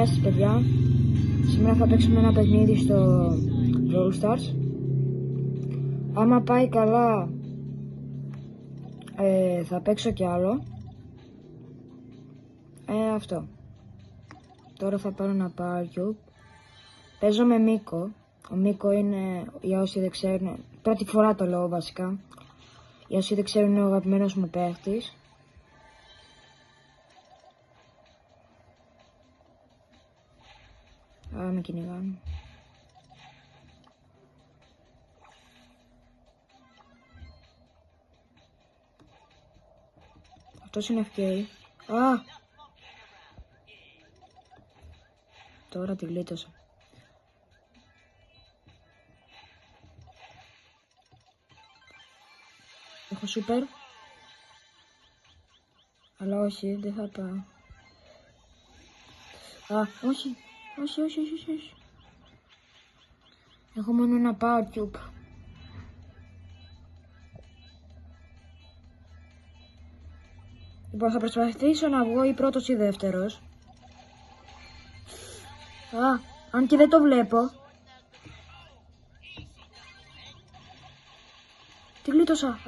Γεια σας παιδιά. Σήμερα θα παίξουμε ένα παιχνίδι στο Brawl Stars. Άμα πάει καλά θα παίξω κι άλλο. Αυτό. Τώρα θα πάρω να πάρω Cube. Παίζω με Μίκο. Ο Μίκο είναι, για όσοι δεν ξέρουν, πρώτη φορά το λέω βασικά. Για όσοι δεν ξέρουν, είναι ο αγαπημένος μου παίχτης. Με κυνηγάνε. Αυτός είναι FK. Τώρα τη γλίτωσα. Έχω super. Αλλά όχι, δεν θα πάω. Όχι. Όχι. Έχω μόνο ένα power cube. Λοιπόν, θα προσπαθήσω να βγω ή πρώτος ή δεύτερος. Αν και δεν το βλέπω. Τι γλίτωσα.